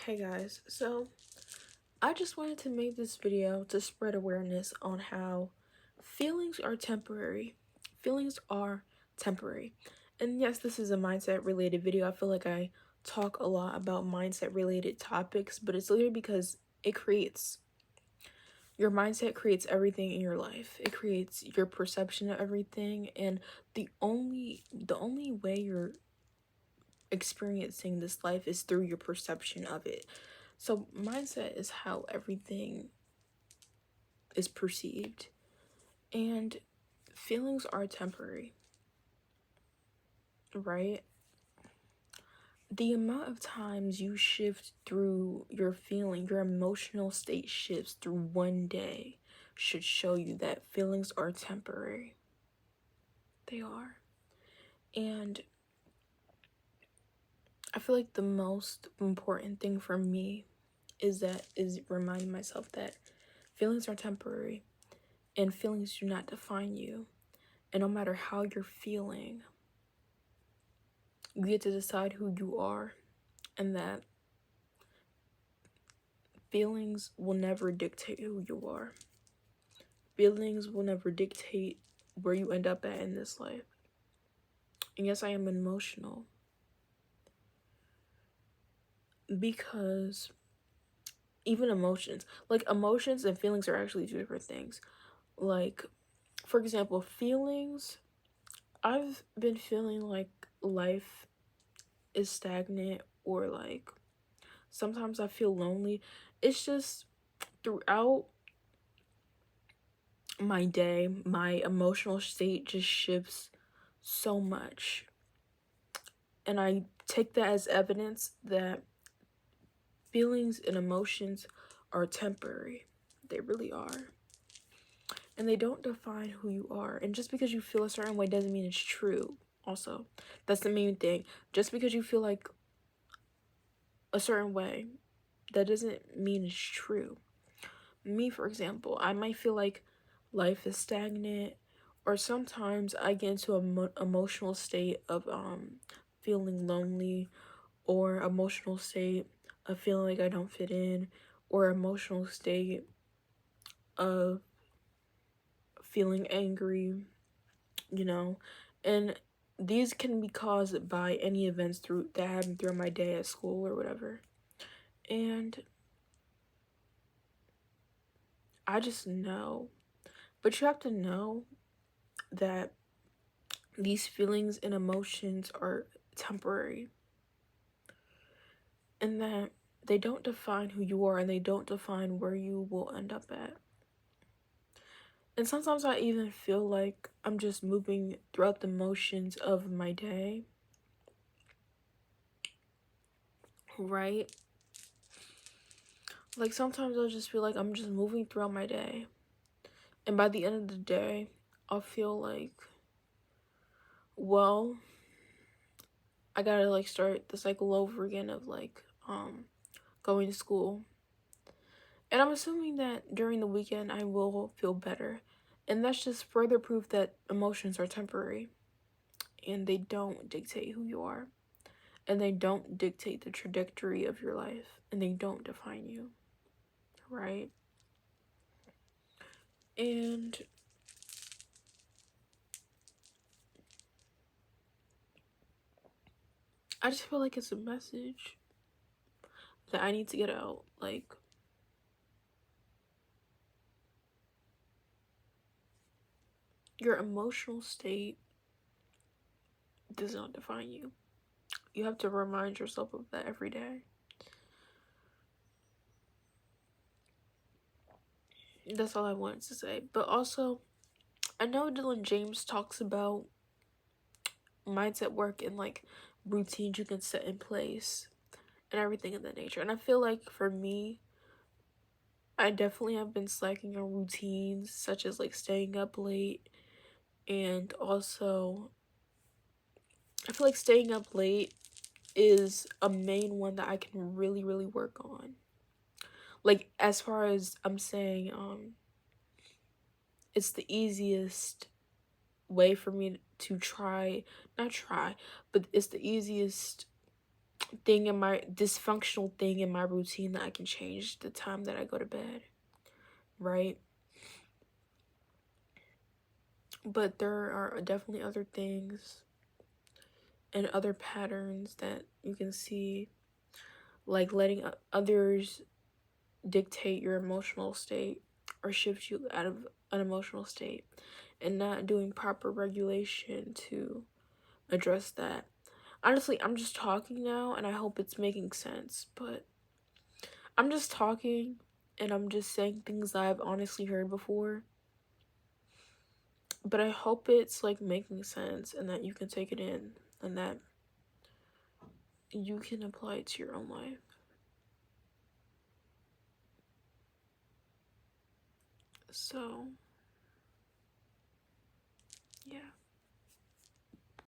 Hey guys, so I just wanted to make this video to spread awareness on how feelings are temporary. Feelings are temporary. And yes, this is a mindset related video. I feel like I talk a lot about mindset related topics, but it's literally because your mindset creates everything in your life. It creates your perception of everything, and the only way you're experiencing this life is through your perception of it. So mindset is how everything is perceived, and feelings are temporary, right? The amount of times you shift through your emotional state shifts through one day should show you that feelings are temporary. They are. And I feel like the most important thing for me is reminding myself that feelings are temporary and feelings do not define you. And no matter how you're feeling, you get to decide who you are, and that feelings will never dictate who you are. Feelings will never dictate where you end up at in this life. And yes, I am emotional because even emotions and feelings are actually two different things. Like, for example, feelings, I've been feeling like life is stagnant, or like sometimes I feel lonely. It's just throughout my day, my emotional state just shifts so much. And I take that as evidence that feelings and emotions are temporary. They really are. And they don't define who you are. And just because you feel a certain way doesn't mean it's true. Also, that's the main thing. Just because you feel like a certain way, that doesn't mean it's true. Me, for example, I might feel like life is stagnant, or sometimes I get into an emotional state of feeling lonely, or emotional state of feeling like I don't fit in, or emotional state of feeling angry, you know. And these can be caused by any events that happen throughout my day at school or whatever. And I just know. But you have to know that these feelings and emotions are temporary, and that they don't define who you are, and they don't define where you will end up at. And sometimes I even feel like I'm just moving throughout the motions of my day, right? Like sometimes I'll just feel like I'm just moving throughout my day, and by the end of the day I'll feel like, well, I gotta like start the cycle over again of like going to school. And I'm assuming that during the weekend I will feel better. And that's just further proof that emotions are temporary and they don't dictate who you are. And they don't dictate the trajectory of your life. And they don't define you. Right? And I just feel like it's a message that I need to get out. Like, your emotional state does not define you. You have to remind yourself of that every day. That's all I wanted to say. But also, I know Dylan James talks about mindset work and like routines you can set in place and everything of that nature. And I feel like for me, I definitely have been slacking on routines such as like staying up late, and also I feel like staying up late is a main one that I can really work on. Like, as far as I'm saying, it's the easiest way for me to not try, but it's the easiest dysfunctional thing in my routine that I can change the time that I go to bed, right? But there are definitely other things and other patterns that you can see, like letting others dictate your emotional state or shift you out of an emotional state and not doing proper regulation to address that. Honestly, I'm just talking now and I hope it's making sense, but I'm just talking and I'm just saying things I've honestly heard before. But I hope it's like making sense and that you can take it in and that you can apply it to your own life. So